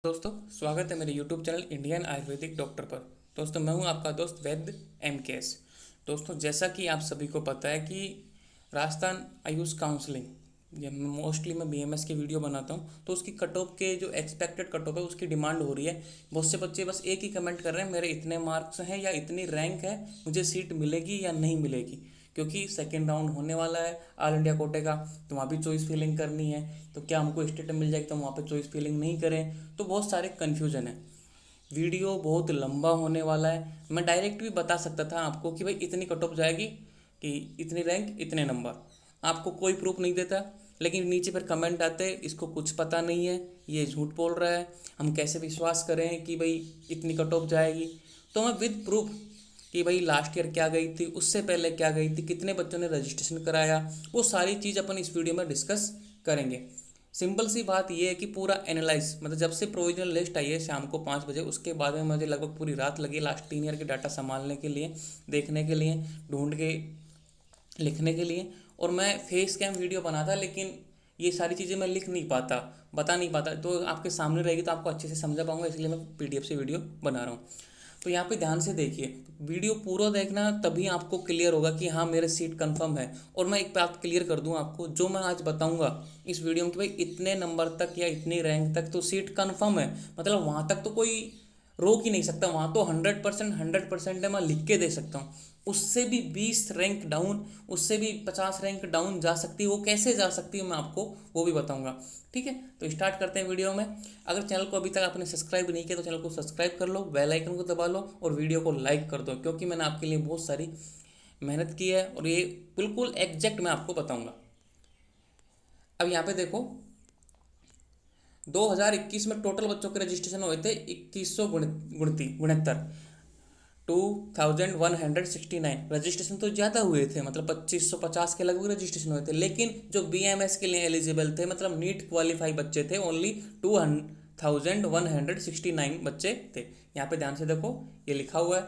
दोस्तों, स्वागत है मेरे YouTube channel Indian Ayurvedic doctor पर। दोस्तों, मैं हूं आपका दोस्त वैद्य MKS। दोस्तों, जैसा कि आप सभी को पता है कि राजस्थान आयुष काउंसलिंग, ये मोस्टली मैं BMS की वीडियो बनाता हूं, तो उसकी कट ऑफ के जो एक्सपेक्टेड कट ऑफ है उसकी डिमांड हो रही है। बहुत से बच्चे बस एक ही कमेंट कर रहे हैं, मेरे इतने मार्क्स हैं या इतनी रैंक है, मुझे सीट मिलेगी या नहीं मिलेगी। क्योंकि सेकेंड राउंड होने वाला है ऑल इंडिया कोटे का, तो वहाँ भी चॉइस फिलिंग करनी है। तो क्या हमको स्टेट मिल जाएगी तो हम वहाँ पे चॉइस फिलिंग नहीं करें? तो बहुत सारे कन्फ्यूजन है। वीडियो बहुत लंबा होने वाला है। मैं डायरेक्ट भी बता सकता था आपको कि भाई इतनी कट ऑफ जाएगी, कि इतनी रैंक इतने नंबर। आपको कोई प्रूफ नहीं देता, लेकिन नीचे फिर कमेंट आते इसको कुछ पता नहीं है, ये झूठ बोल रहा है, हम कैसे विश्वास करें कि भाई इतनी कट ऑफ जाएगी। तो मैं विद प्रूफ कि भाई लास्ट ईयर क्या गई थी, उससे पहले क्या गई थी, कितने बच्चों ने रजिस्ट्रेशन कराया, वो सारी चीज़ अपन इस वीडियो में डिस्कस करेंगे। सिंपल सी बात यह है कि पूरा एनालाइज, मतलब जब से प्रोविजनल लिस्ट आई है शाम को 5 बजे, उसके बाद में मुझे लगभग पूरी रात लगी लास्ट 3 ईयर के डाटा संभालने के लिए, देखने के लिए, ढूंढ के लिखने के लिए। और मैं फेस कैम वीडियो बना था, लेकिन ये सारी चीज़ें मैं लिख नहीं पाता, बता नहीं पाता। तो आपके सामने रहेगी तो आपको अच्छे से समझा पाऊंगा, इसलिए मैं PDF से वीडियो बना रहा हूँ। तो यहाँ पे ध्यान से देखिए, वीडियो पूरा देखना, तभी आपको क्लियर होगा कि हाँ मेरे सीट कंफर्म है। और मैं एक बात क्लियर कर दूँ आपको, जो मैं आज बताऊँगा इस वीडियो में कि भाई इतने नंबर तक या इतनी रैंक तक तो सीट कंफर्म है, मतलब वहाँ तक तो कोई रोक ही नहीं सकता, वहाँ तो 100% है, मैं लिख के दे सकता हूँ। उससे भी 20 रैंक डाउन, उससे भी 50 रैंक डाउन जा सकती है। वो कैसे जा सकती है मैं आपको वो भी बताऊंगा। ठीक है, तो स्टार्ट करते हैं वीडियो में। अगर चैनल को अभी तक आपने सब्सक्राइब नहीं किया तो चैनल को सब्सक्राइब कर लो, बेल आइकन को दबा लो और वीडियो को लाइक कर दो, क्योंकि मैंने आपके लिए बहुत सारी मेहनत की है और ये बिल्कुल एग्जैक्ट मैं आपको बताऊंगा। अब यहाँ पे देखो, 2021 में टोटल बच्चों के रजिस्ट्रेशन हुए थे 2169, 2169 रजिस्ट्रेशन तो ज़्यादा हुए थे, मतलब 2550 के लगभग रजिस्ट्रेशन हुए थे। लेकिन जो BMS के लिए एलिजिबल थे, मतलब नीट क्वालिफाई बच्चे थे, ओनली 2169 बच्चे थे। यहाँ पे ध्यान से देखो, ये लिखा हुआ है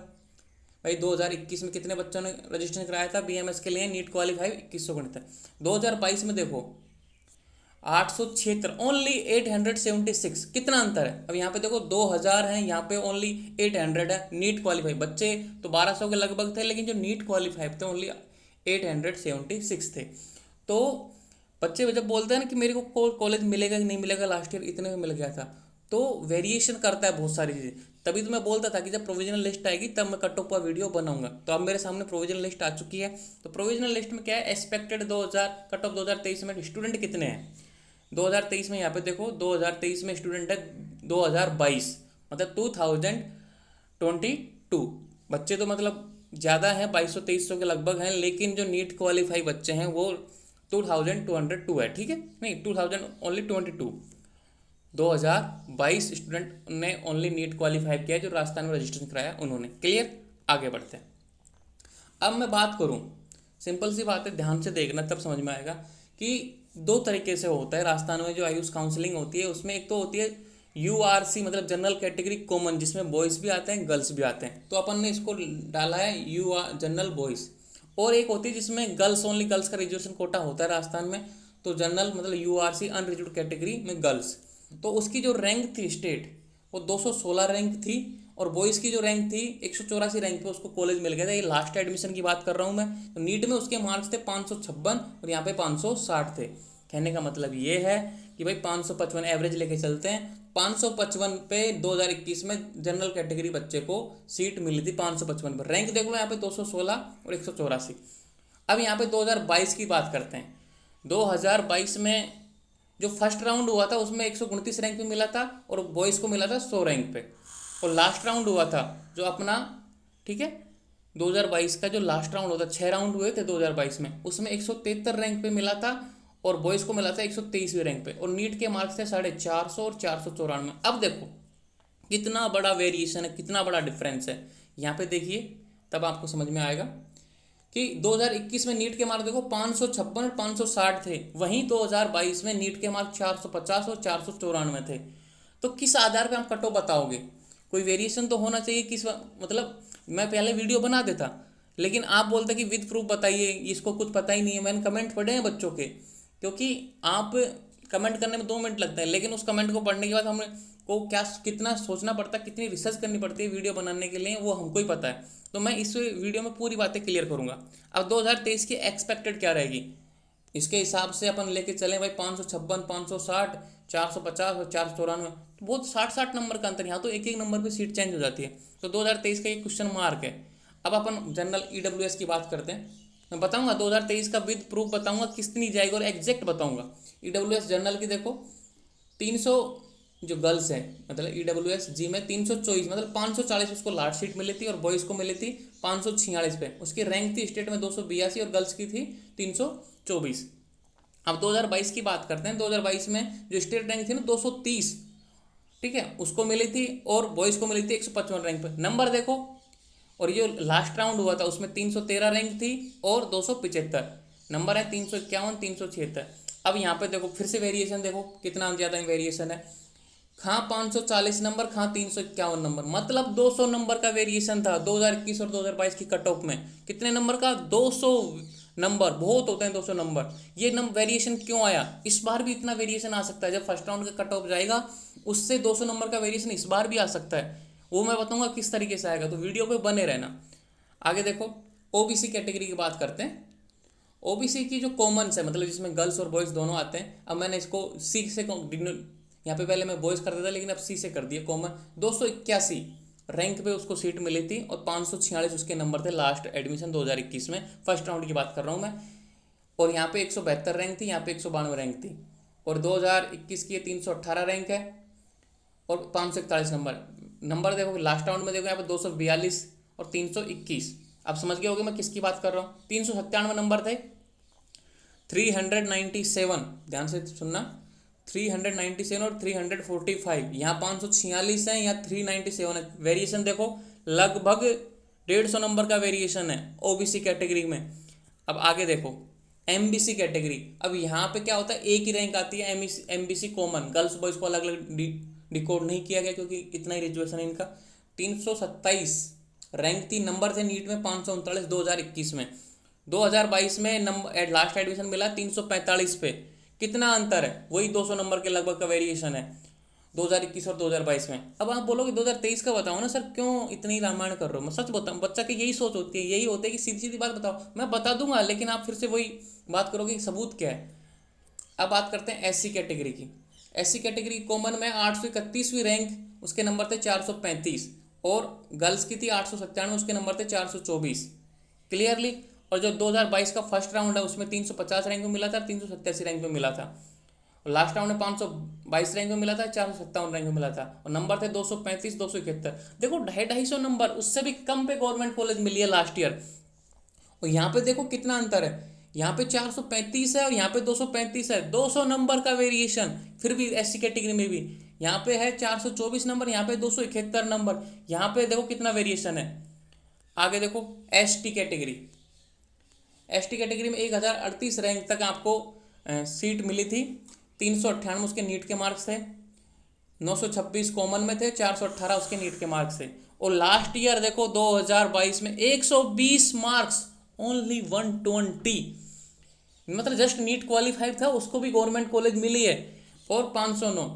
भाई 2021 में कितने बच्चों ने रजिस्ट्रेशन कराया था BMS के लिए नीट क्वालिफाई 2169। 2022 में देखो 876, ओनली 876। कितना अंतर है? अब यहाँ पे देखो 2000 है, यहाँ पे ओनली 800 है। नीट क्वालिफाई बच्चे तो 1200 के लगभग थे, लेकिन जो नीट क्वालिफाई थे ओनली 876 थे। तो बच्चे जब बोलते हैं ना कि मेरे को कॉलेज मिलेगा कि नहीं मिलेगा, लास्ट ईयर इतने में मिल गया था, तो वेरिएशन करता है बहुत सारी चीज़ें। तभी तो मैं बोलता था कि जब प्रोविजनल लिस्ट आएगी तब मैं कट ऑफ का वीडियो बनाऊंगा। तो अब मेरे सामने प्रोविजनल लिस्ट आ चुकी है। तो प्रोविजनल लिस्ट में क्या है, एक्सपेक्टेड 2000 कट ऑफ 2023 में स्टूडेंट कितने हैं। 2023 में यहाँ पे देखो, 2023 में स्टूडेंट है 2022, मतलब 2022 बच्चे, तो मतलब ज़्यादा हैं, 2200-2300 के लगभग हैं। लेकिन जो नीट क्वालिफाई बच्चे हैं वो 2202 है। ठीक है, नहीं 2000 ओनली 22, 2022 स्टूडेंट ने ओनली नीट क्वालिफाई किया जो राजस्थान में रजिस्ट्रेशन कराया उन्होंने। क्लियर, आगे बढ़ते हैं। अब मैं बात करूं, सिंपल सी बात है, ध्यान से देखना तब समझ में आएगा कि दो तरीके से होता है राजस्थान में जो आयुष काउंसलिंग होती है। उसमें एक तो होती है URC, मतलब जनरल कैटेगरी कॉमन, जिसमें बॉयज़ भी आते हैं गर्ल्स भी आते हैं। तो अपन ने इसको डाला है जनरल बॉयज़। और एक होती है जिसमें गर्ल्स ओनली, गर्ल्स का रिजर्वेशन कोटा होता है राजस्थान में। तो जनरल मतलब URC अनरिजर्व्ड कैटेगरी में गर्ल्स। तो उसकी जो रैंक थी स्टेट, वो 216 रैंक थी। और बॉयज़ की जो रैंक थी 184 रैंक पे उसको कॉलेज मिल गया था। ये लास्ट एडमिशन की बात कर रहा हूँ मैं। तो नीट में उसके मार्क्स थे 556 और यहाँ पे 560 थे। कहने का मतलब ये है कि भाई 555 एवरेज लेके चलते हैं। 555 पे 2021 में जनरल कैटेगरी बच्चे को सीट मिली थी 555 पर। रैंक देख लो यहाँ पे 216 और 184। अब यहाँ पे 2022 की बात करते हैं। 2022 में जो फर्स्ट राउंड हुआ था उसमें 129 रैंक पे मिला था और बॉयज़ को मिला था 100 रैंक पे। और लास्ट राउंड हुआ था जो अपना, ठीक है, 2022 का जो लास्ट राउंड होता, 6 राउंड हुए थे 2022 में, उसमें 173 रैंक पे मिला था और बॉयज़ को मिला था 123वें रैंक पे। और नीट के मार्क्स थे 450 और 494। अब देखो कितना बड़ा वेरिएशन है, कितना बड़ा डिफरेंस है। यहाँ पे देखिए, तब आपको समझ में आएगा कि 2021 में नीट के मार्क देखो 556 और 560 थे, वहीं 2022 में नीट के मार्क 450 और 494 थे। तो किस आधार पे आप कट ऑफ बताओगे? कोई वेरिएशन तो होना चाहिए। किस मतलब मैं पहले वीडियो बना देता, लेकिन आप बोलते कि विद प्रूफ बताइए, इसको कुछ पता ही नहीं है। मैंने कमेंट पढ़े हैं बच्चों के, क्योंकि आप कमेंट करने में 2 मिनट लगता है, लेकिन उस कमेंट को पढ़ने के बाद हमने को क्या कितना सोचना पड़ता है, कितनी रिसर्च करनी पड़ती है वीडियो बनाने के लिए, वो हमको ही पता है। तो मैं इस वीडियो में पूरी बातें क्लियर करूँगा। अब 2023 की एक्सपेक्टेड क्या रहेगी, इसके हिसाब से अपन लेके चलें भाई 556, 560, 450 और 494, तो बहुत 60 नंबर का अंतर, यहाँ तो एक एक नंबर पे सीट चेंज हो जाती है। तो 2023 का ये क्वेश्चन मार्क है। अब अपन जनरल ईडब्ल्यूएस की बात करते हैं। मैं बताऊंगा 2023 का विद प्रूफ बताऊंगा कितनी जाएगी और एग्जैक्ट बताऊंगा। ईडब्ल्यूएस जनरल की देखो 300 जो गर्ल्स हैं, मतलब ईडब्ल्यूएस जी में 324, मतलब 540 उसको लास्ट सीट मिली थी और बॉयज़ को मिली थी 546 पे। उसकी रैंक थी स्टेट में 282 और गर्ल्स की थी 324। अब 2022 की बात करते हैं। 2022 में जो स्टेट रैंक थी ना 230, ठीक है, उसको मिली थी और बॉयज़ को मिली थी 155 रैंक पे। नंबर देखो, और ये लास्ट राउंड हुआ था उसमें 313 रैंक थी और 275 नंबर है, 351, 376। अब यहाँ पे देखो फिर से वेरिएशन देखो कितना ज़्यादा वेरिएशन है। खां 540 नंबर, खां 351 नंबर, मतलब 200 नंबर का वेरिएशन था 2021 और 2022 की कट ऑफ में। कितने नंबर का? 200 नंबर, बहुत होते हैं 200 नंबर। ये वेरिएशन क्यों आया? इस बार भी इतना वेरिएशन आ सकता है, जब फर्स्ट राउंड का कट ऑफ जाएगा उससे 200 नंबर का वेरिएशन इस बार भी आ सकता है। वो मैं बताऊंगा किस तरीके से आएगा, तो वीडियो पे बने रहना। आगे देखो ओबीसी कैटेगरी की बात करते हैं। ओबीसी की जो कॉमन्स है, मतलब जिसमें गर्ल्स और बॉयज़ दोनों आते हैं। अब मैंने इसको सी से यहाँ पे पहले मैं बॉयज़ करता था लेकिन अब सी से कर दिया कॉमन। 281 रैंक पे उसको सीट मिली थी और 546 उसके नंबर थे लास्ट एडमिशन 2021 में, फर्स्ट राउंड की बात कर रहा हूँ मैं। और यहाँ पे 172 रैंक थी, यहाँ पे 192 रैंक थी। और 2021 की 318 रैंक है और 541 नंबर देखो लास्ट राउंड में देखो यहाँ पे 242 और 321। अब समझ गए होगे मैं किसकी बात कर रहा हूँ। 397 नंबर थे, 397, ध्यान से सुनना, 397 और 345। यहाँ 546 है, यहाँ 397 है। वेरिएशन देखो लगभग 150 नंबर का वेरिएशन है ओबीसी कैटेगरी में। अब आगे देखो एमबीसी कैटेगरी। अब यहाँ पे क्या होता है, एक ही रैंक आती है एमबीसी कॉमन, गर्ल्स बॉयज़ को अलग अलग डिकोड नहीं किया गया क्योंकि इतना ही रिजर्वेशन है इनका। 327 रैंक थी, नंबर थे नीट में 539 2021 में। 2022 में नंबर लास्ट एडमिशन मिला 345 पे। कितना अंतर है? वही 200 नंबर के लगभग का वेरिएशन है 2021 और 2022 में। अब आप बोलोगे 2023 का बताओ ना सर, क्यों इतनी रामायण कर रहे हो? मैं सच बताऊँ, बच्चा की यही सोच होती है, यही होता है कि सीधी सीधी बात बताओ। मैं बता दूंगा लेकिन आप फिर से वही बात करोगे कि सबूत क्या है। अब बात करते हैं एससी कैटेगरी की। एससी कैटेगरी कॉमन में 831वीं रैंक, उसके नंबर थे 435 और गर्ल्स की थी 897, उसके नंबर थे 424 क्लियरली। और जो 2022 का फर्स्ट राउंड है उसमें 350 रैंक में मिला था, 387 रैंक में मिला था। और लास्ट राउंड में 522 रैंक में मिला था, 457 रैंक में मिला था और नंबर थे 235, 271। देखो 250 नंबर, उससे भी कम पे गवर्नमेंट कॉलेज मिली है लास्ट ईयर। और यहाँ पे देखो कितना अंतर है, यहाँ पे 435 है और यहाँ पे 235 है, 200 नंबर का वेरिएशन। फिर भी एससी कैटेगरी में भी यहाँ पे है 424 नंबर, यहाँ पे 271 नंबर। यहाँ पे देखो कितना वेरिएशन है। आगे देखो एसटी कैटेगरी। एसटी कैटेगरी में 1038 रैंक तक आपको सीट मिली थी, 398 उसके नीट के मार्क्स थे, 926 कॉमन में थे, 418 उसके नीट के मार्क्स थे। और लास्ट ईयर देखो 2022 में 120 मार्क्स, ओनली 120, मतलब जस्ट नीट क्वालिफाइड था उसको भी गवर्नमेंट कॉलेज मिली है। और 509,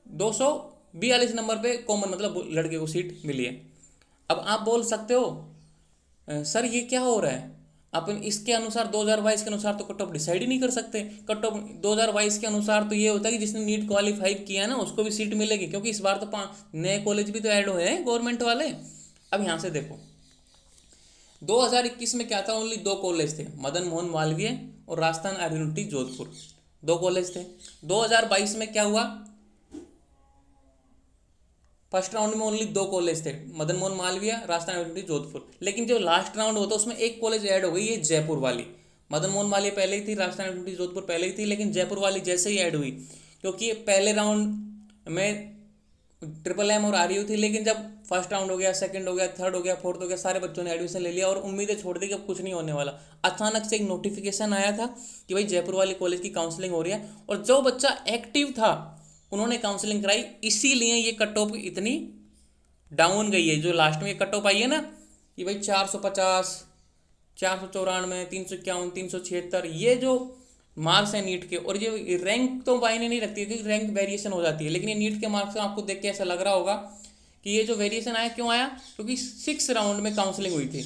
242 नंबर पे कॉमन, मतलब लड़के को सीट मिली है। अब आप बोल सकते हो सर ये क्या हो रहा है, अपन इसके अनुसार 2022 के अनुसार तो कट ऑफ डिसाइड ही नहीं कर सकते। कट ऑफ 2022 के अनुसार तो ये होता है कि जिसने नीट क्वालिफाई किया ना उसको भी सीट मिलेगी, क्योंकि इस बार तो नए कॉलेज भी तो ऐड हुए हैं गवर्नमेंट वाले। अब यहाँ से देखो 2021 में क्या था, ओनली 2 कॉलेज थे, मदन मोहन मालवीय और राजस्थान आयुर्वेदिक जोधपुर, 2 कॉलेज थे। 2022 में क्या हुआ, फर्स्ट राउंड में ओनली 2 कॉलेज थे, मदन मोहन मालवीय, राजस्थान आयुर्वेदिक जोधपुर। लेकिन जो लास्ट राउंड होता उसमें एक कॉलेज ऐड हो गई, ये जयपुर वाली। मदन मोहन मालवीय पहले ही थी, राजस्थान आयुर्वेदिक जोधपुर पहले ही थी, लेकिन जयपुर वाली जैसे ही ऐड हुई, क्योंकि पहले राउंड में ट्रिपल एम और आरयू थी, लेकिन जब फर्स्ट राउंड हो गया, सेकंड हो गया, थर्ड हो गया, फोर्थ हो गया, सारे बच्चों ने एडमिशन ले लिया और उम्मीदें छोड़ दी कि अब कुछ नहीं होने वाला। अचानक से एक नोटिफिकेशन आया था कि भाई जयपुर वाली कॉलेज की काउंसलिंग हो रही है, और जो बच्चा एक्टिव था उन्होंने काउंसलिंग कराई, इसीलिए ये कट ऑफ इतनी डाउन गई है। जो लास्ट में कट ऑफ आई है ना कि भाई 450, 494, 351, 376, ये जो मार्क्स है नीट के, और ये रैंक तो मायने नहीं रखती है क्योंकि रैंक वेरिएशन हो जाती है, लेकिन ये नीट के मार्क्स आपको देख के ऐसा लग रहा होगा कि ये जो वेरिएशन आया क्यों आया, क्योंकि 6 राउंड में काउंसलिंग हुई थी,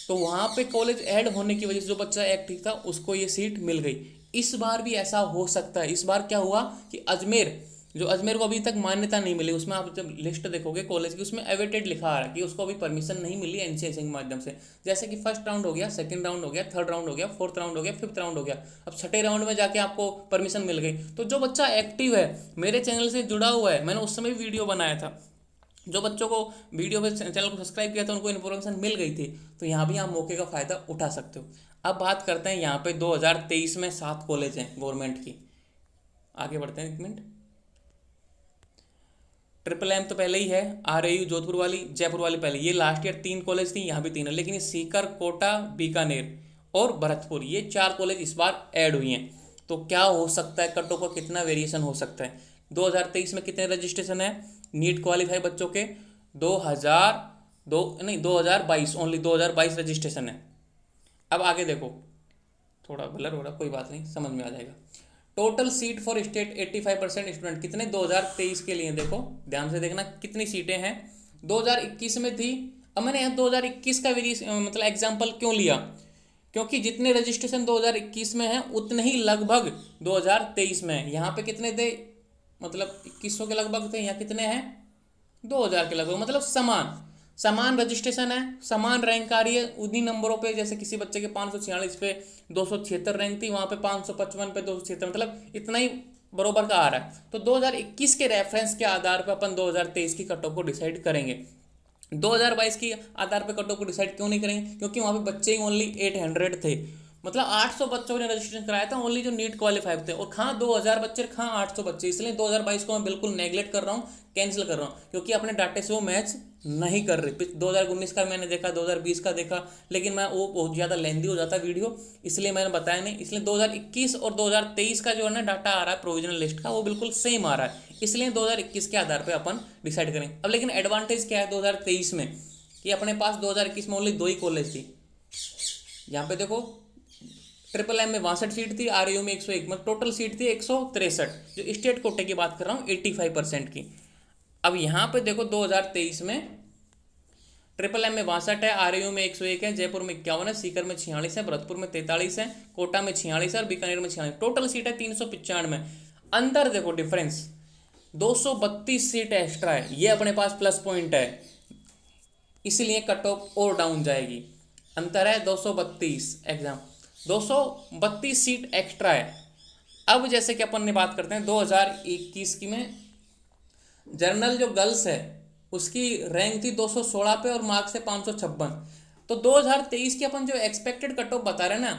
तो वहाँ पे कॉलेज ऐड होने की वजह से जो बच्चा एक्टिव था उसको ये सीट मिल गई। इस बार भी ऐसा हो सकता है। इस बार क्या हुआ कि अजमेर को अभी तक मान्यता नहीं मिली, उसमें आप जब लिस्ट देखोगे कॉलेज की उसमें अवेटेड लिखा आ रहा है कि उसको अभी परमिशन नहीं मिली एनसीएसए के माध्यम से। जैसे कि फर्स्ट राउंड हो गया, सेकंड राउंड हो गया, थर्ड राउंड हो गया, फोर्थ राउंड हो गया, फिफ्थ राउंड हो गया, अब छठे राउंड में जाके आपको परमिशन मिल गई। तो जो बच्चा एक्टिव है, मेरे चैनल से जुड़ा हुआ है, मैंने उस समय वीडियो बनाया था, जो बच्चों को वीडियो पे चैनल को सब्सक्राइब किया था उनको इन्फॉर्मेशन मिल गई थी, तो यहाँ भी आप मौके का फ़ायदा उठा सकते हो। अब बात करते हैं यहाँ पे 2023 में 7 कॉलेज हैं गवर्नमेंट की। आगे बढ़ते हैं, एक मिनट। ट्रिपल एम तो पहले ही है, आरएयू जोधपुर वाली, जयपुर वाली पहले, ये लास्ट ईयर 3 कॉलेज थी, यहाँ भी 3 है, लेकिन ये सीकर, कोटा, बीकानेर और भरतपुर, ये 4 कॉलेज इस बार ऐड हुई हैं। तो क्या हो सकता है, कट ऑफ का कितना वेरिएशन हो सकता है। 2023 में कितने रजिस्ट्रेशन है नीट क्वालिफाई बच्चों के, 2022 ओनली 2022 रजिस्ट्रेशन है। अब आगे देखो, थोड़ा ब्लर हो रहा, कोई बात नहीं, समझ में आ जाएगा। Total seat for state 85% student कितने 2023 के लिए, देखो ध्यान से देखना कितनी सीटें हैं। 2021 में थी, अब मैंने यहाँ 2021 का मतलब एग्जाम्पल क्यों लिया, क्योंकि जितने रजिस्ट्रेशन 2021 में हैं उतने ही लगभग 2023 में है। यहाँ पे कितने थे, मतलब 2100 के लगभग थे, यहाँ कितने हैं 2000 के लगभग, मतलब समान रजिस्ट्रेशन है, समान रैंक आ रही है उन्हीं नंबरों पे। जैसे किसी बच्चे के 546 पे 276 रैंक थी, वहाँ पे 555 पे 276, मतलब इतना ही बरोबर का आ रहा है। तो 2021 के रेफरेंस के आधार पर अपन 2023 की कट ऑफ को डिसाइड करेंगे। 2022 की आधार पर कट ऑफ को डिसाइड क्यों नहीं करेंगे, क्योंकि वहाँ पे बच्चे ही ओनली 800 थे, मतलब 800 बच्चों ने रजिस्ट्रेशन कराया था ओनली जो नीट क्वालिफाइड थे, और कहाँ 2000 बच्चे, कहाँ 800 बच्चे। इसलिए 2022 को मैं बिल्कुल नेगलेक्ट कर रहा हूँ, कैंसिल कर रहा हूँ, क्योंकि अपने डाटे से वो मैच नहीं कर रही। 2019 का मैंने देखा, 2020 का देखा, लेकिन मैं वो बहुत ज़्यादा लेंदी हो जाता वीडियो, इसलिए मैंने बताया नहीं। इसलिए 2021 और 2023 का जो है ना डाटा आ रहा है प्रोविजनल लिस्ट का, वो बिल्कुल सेम आ रहा है, इसलिए 2021 के आधार पर अपन डिसाइड करें। अब लेकिन एडवांटेज क्या है 2023 में, कि अपने पास 2021 में ओनली 2 ही कॉलेज थी। यहाँ पे देखो, ट्रिपल एम में 62 सीट थी, आरयू में 101, मतलब टोटल सीट थी 163, जो स्टेट कोटे की बात कर रहा हूँ 85% की। अब यहाँ पे देखो 2023 में ट्रिपल एम में 62 है, आरयू में 101 है, जयपुर में 51 है, सीकर में 46 है, भरतपुर में 43 है, कोटा में 46 है और बीकानेर में 46, टोटल सीट है 395। अंदर देखो डिफरेंस, 232 सीट एक्स्ट्रा है, ये अपने पास प्लस पॉइंट है, इसलिए कट ऑफ और डाउन जाएगी। अंतर है 232 एग्जाम, 232 सीट एक्स्ट्रा है। अब जैसे कि अपन ने बात करते हैं 2021 की में, जनरल जो गर्ल्स है उसकी रैंक थी 216 पे और मार्क्स है 556। तो 2023 की अपन जो एक्सपेक्टेड कट ऑफ बता रहे हैं ना,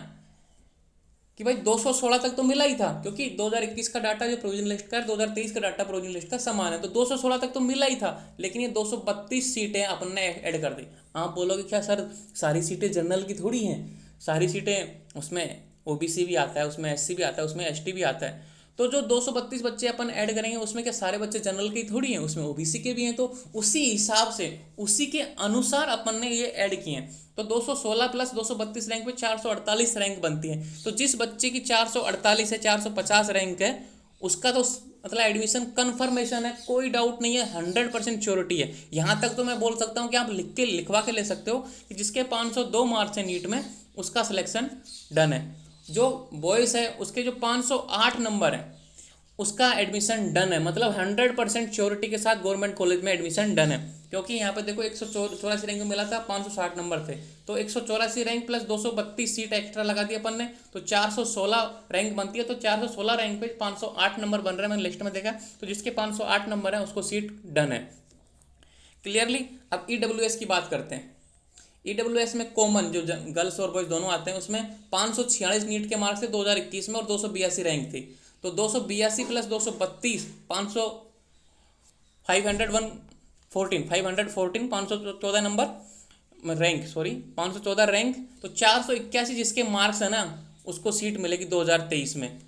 कि भाई 216 तक तो मिला ही था, क्योंकि 2021 का डाटा जो प्रोविजन लिस्ट का है 2023 का डाटा प्रोविजन लिस्ट का समान है, तो 216 तक तो मिला ही था, लेकिन ये 232 सीटें अपन ने ऐड कर दी। आप बोलोगे क्या सर सारी सीटें जनरल की थोड़ी हैं, सारी सीटें उसमें ओबीसी भी आता है, उसमें एससी भी आता है, उसमें एसटी भी आता है, तो जो 232 बच्चे अपन ऐड करेंगे उसमें क्या सारे बच्चे जनरल के ही थोड़ी हैं, उसमें ओबीसी के भी हैं, तो उसी हिसाब से उसी के अनुसार अपन ने ये ऐड किए हैं। तो 216 प्लस 232 रैंक पे 448 रैंक बनती है। तो जिस बच्चे की 448 है, 450 रैंक है, उसका तो मतलब एडमिशन कन्फर्मेशन है, कोई डाउट नहीं है, 100% श्योरिटी है। यहाँ तक तो मैं बोल सकता हूँ कि आप लिखवा के ले सकते हो कि जिसके 502 मार्क्स है नीट में उसका सिलेक्शन डन है। जो बॉयज़ है उसके जो 508 नंबर है उसका एडमिशन डन है, मतलब 100% श्योरिटी के साथ गवर्नमेंट कॉलेज में एडमिशन डन है। क्योंकि यहाँ पे देखो 184 रैंक में मिला था, 560 नंबर थे, तो 184 रैंक प्लस 232 सीट एक्स्ट्रा लगा दी अपन ने, तो 416 रैंक बनती है। तो 416 रैंक पे 508 नंबर बन रहा है, मैंने लिस्ट में देखा, तो जिसके 508 नंबर है उसको सीट डन है क्लियरली। अब ईडब्ल्यूएस की बात करते हैं। ईडब्ल्यूएस में कॉमन जो गर्ल्स और बॉयज दोनों आते हैं उसमें 546 नीट के मार्क्स थे 2021 में और 282 रैंक थी, तो 282 plus 232 514 number rank, sorry 514 rank, तो 481 जिसके मार्क्स है ना उसको सीट मिलेगी 2023 में।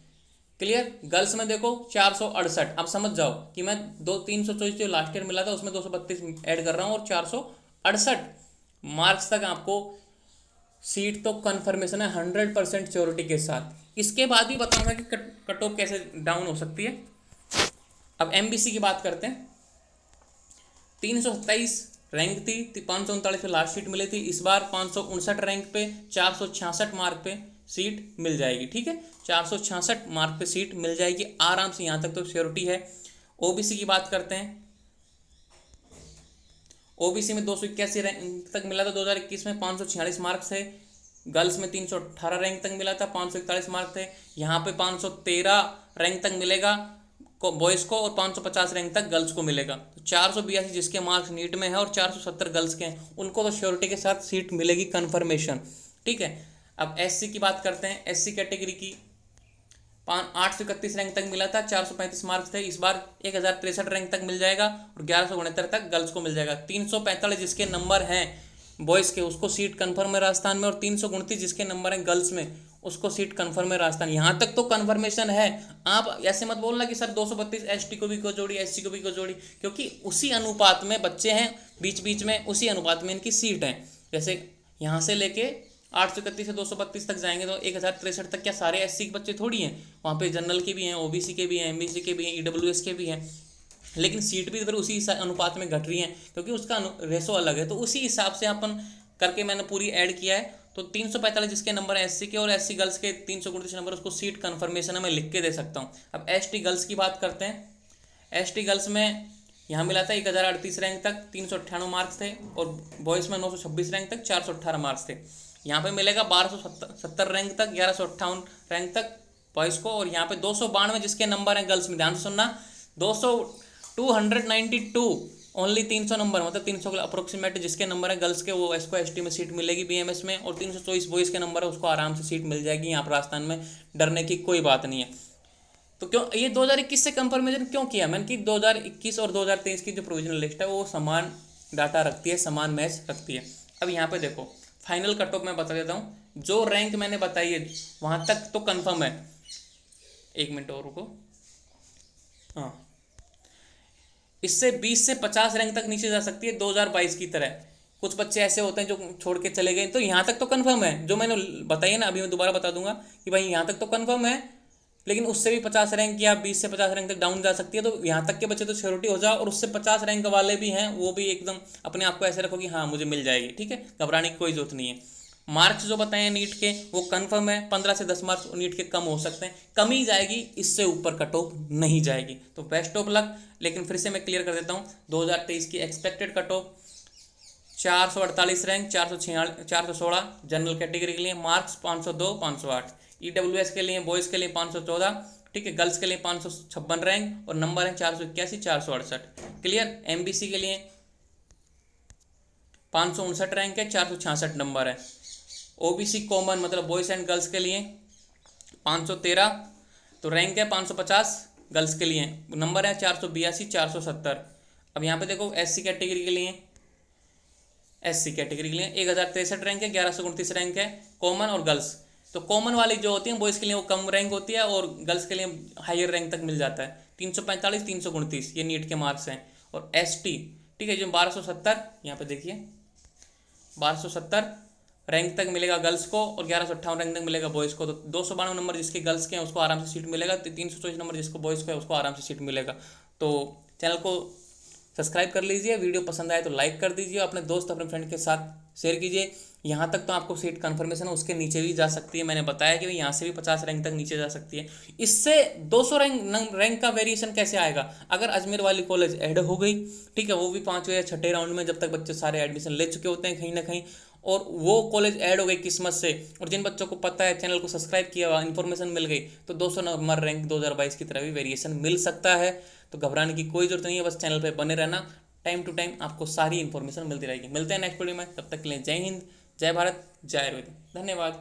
क्लियर। गर्ल्स में देखो 468, आप समझ जाओ कि मैं 324 जो लास्ट ईयर मिला था उसमें 232 ऐड कर रहा हूँ और 468 मार्क्स तक आपको सीट तो कन्फर्मेशन है 100% श्योरिटी के साथ। इसके बाद भी बताऊंगा कि कट ऑफ कैसे डाउन हो सकती है। अब एमबीसी की बात करते हैं। 327 रैंक थी, 539 पे लास्ट सीट मिली थी। इस बार 559 रैंक पे 466 मार्क पे सीट मिल जाएगी। ठीक है, 466 मार्क पे सीट मिल जाएगी आराम से, यहाँ तक तो श्योरिटी है। ओबीसी की बात करते हैं। ओबीसी में 281 रैंक तक मिला था 2021 में, 546 मार्क्स थे। गर्ल्स में 318 रैंक तक मिला था, 541 मार्क थे। यहाँ पे 513 रैंक तक मिलेगा बॉयज़ को और 550 रैंक तक गर्ल्स को मिलेगा। तो 482 जिसके मार्क्स नीट में है और 470 गर्ल्स के हैं, उनको तो श्योरिटी के साथ सीट मिलेगी कन्फर्मेशन। ठीक है, अब एससी की बात करते हैं। एससी कैटेगरी की 831 रैंक तक मिला था, 435 मार्क्स थे। इस बार 1063 रैंक तक मिल जाएगा और 1169 तक गर्ल्स को मिल जाएगा। 345 जिसके नंबर हैं बॉयज़ के, उसको सीट कन्फर्म है राजस्थान में, और 329 जिसके नंबर हैं गर्ल्स में, उसको सीट कन्फर्म है राजस्थान। यहाँ तक तो कन्फर्मेशन है। आप ऐसे मत बोलना कि सर 232 एसटी को भी को जोड़ी, एससी को भी को जोड़ी, क्योंकि उसी अनुपात में बच्चे हैं बीच बीच में, उसी अनुपात में इनकी सीट है। जैसे यहाँ से लेके 831 से 232 तक जाएंगे तो 1063 तक क्या सारे एससी के बच्चे थोड़ी हैं, वहाँ पे जनरल के भी हैं, ओबीसी के भी हैं, एमबीसी के भी हैं, ईडब्ल्यूएस के भी हैं। लेकिन सीट भी फिर उसी अनुपात में घट रही है, क्योंकि उसका रेशो अलग है। तो उसी हिसाब से अपन करके मैंने पूरी ऐड किया है। तो 345 जिसके नंबर है एससी के और एससी गर्ल्स के 329 नंबर, उसको सीट कन्फर्मेशन है, मैं लिख के दे सकता हूँ। अब एसटी गर्ल्स की बात करते हैं। एसटी गर्ल्स में यहाँ मिला था 1038 रैंक तक, 398 मार्क्स थे, और बॉयज़ में 926 रैंक तक 418 मार्क्स थे। यहाँ पे मिलेगा 1270 रैंक तक, 1158 रैंक तक बॉयज़ को, और यहाँ पे 292 जिसके नंबर हैं गर्ल्स में, ध्यान से सुनना, 292 ओनली 300 नंबर, मतलब 300 अप्रोक्सीमेट जिसके नंबर है गर्ल्स के, वो इसको एसटी में सीट मिलेगी बीएमएस में, और 324 बॉयज़ के नंबर है, उसको आराम से सीट मिल जाएगी। यहाँ पर राजस्थान में डरने की कोई बात नहीं है। तो क्यों ये 2021 से कंपैरिजन क्यों किया मैंने, कि 2021 और 2023 की जो प्रोविजनल लिस्ट है वो समान डाटा रखती है, समान मैच रखती है। अब यहाँ पे देखो फाइनल कट ऑफ मैं बता देता हूँ। जो रैंक मैंने बताई है वहाँ तक तो कन्फर्म है। एक मिनट और रुको। हाँ, इससे 20 से 50 रैंक तक नीचे जा सकती है 2022 की तरह। कुछ बच्चे ऐसे होते हैं जो छोड़ के चले गए, तो यहाँ तक तो कंफर्म है जो मैंने बताई है ना, अभी मैं दोबारा बता दूंगा कि भाई यहाँ तक तो कंफर्म है, लेकिन उससे भी 50 रैंक या 20 से 50 रैंक तक डाउन जा सकती है। तो यहाँ तक के बच्चे तो श्योरिटी हो जाओ, और उससे 50 रैंक वाले भी हैं वो भी एकदम अपने आप को ऐसे रखो कि हाँ मुझे मिल जाएगी। ठीक है, घबराने की कोई जरूरत नहीं है। मार्क्स जो बताए हैं नीट के वो कंफर्म है, 15 से 10 मार्क्स नीट के कम हो सकते हैं, कम ही जाएगी, इससे ऊपर कट ऑफ नहीं जाएगी। तो बेस्ट ऑफ लक। लेकिन फिर से मैं क्लियर कर देता हूँ, 2023 की expected cut off 448 rank, 416 general category के लिए, मार्क्स 502 508, ईडब्ल्यूएस के लिए बॉयज़ के लिए 514, ठीक है, गर्ल्स के लिए 556 रैंक, और नंबर है 481 468। क्लियर। एमबीसी के लिए 559 रैंक है, 466 नंबर है। ओबीसी कॉमन मतलब बॉयज़ एंड गर्ल्स के लिए 513 तो रैंक है, 550 गर्ल्स के लिए, नंबर है 482 470। अब यहाँ पे देखो एससी कैटेगरी के लिए, एससी कैटेगरी के लिए 1063 रैंक है, 1129 रैंक है, कॉमन और गर्ल्स। तो कॉमन वाली जो होती है बॉयज़ के लिए वो कम रैंक होती है, और गर्ल्स के लिए हायर रैंक तक मिल जाता है, 345 329 ये नीट के मार्क्स हैं। और एसटी, ठीक है, जो 1270, यहाँ पे देखिए 1270 रैंक तक मिलेगा गर्ल्स को, और 1158 रैंक तक मिलेगा बॉयज़ को। तो 292 नंबर जिसके गर्ल्स के हैं उसको आराम से सीट मिलेगा, 324 नंबर जिसको बॉयज़ को है उसको आराम से सीट मिलेगा। तो चैनल को सब्सक्राइब कर लीजिए, वीडियो पसंद आए तो लाइक कर दीजिए, अपने दोस्त अपने फ्रेंड के साथ शेयर कीजिए। यहाँ तक तो आपको सीट कन्फर्मेशन है, उसके नीचे भी जा सकती है। मैंने बताया कि यहाँ से भी 50 रैंक तक नीचे जा सकती है। इससे 200 रैंक का वेरिएशन कैसे आएगा, अगर अजमेर वाली कॉलेज ऐड हो गई, ठीक है, वो भी 5वें या 6ठे राउंड में, जब तक बच्चे सारे एडमिशन ले चुके होते हैं कहीं ना कहीं, और वो कॉलेज ऐड हो गई किस्मत से, और जिन बच्चों को पता है चैनल को सब्सक्राइब किया हुआ, इन्फॉर्मेशन मिल गई, तो 200 नंबर रैंक 2022 की तरह भी वेरिएशन मिल सकता है। तो घबराने की कोई जरूरत नहीं है, बस चैनल पर बने रहना, टाइम टू टाइम आपको सारी इन्फॉर्मेशन मिलती रहेगी। मिलते हैं नेक्स्ट वीडियो में, तब तक के लिए जय हिंद, जय भारत, जय आयुर्वेद, धन्यवाद।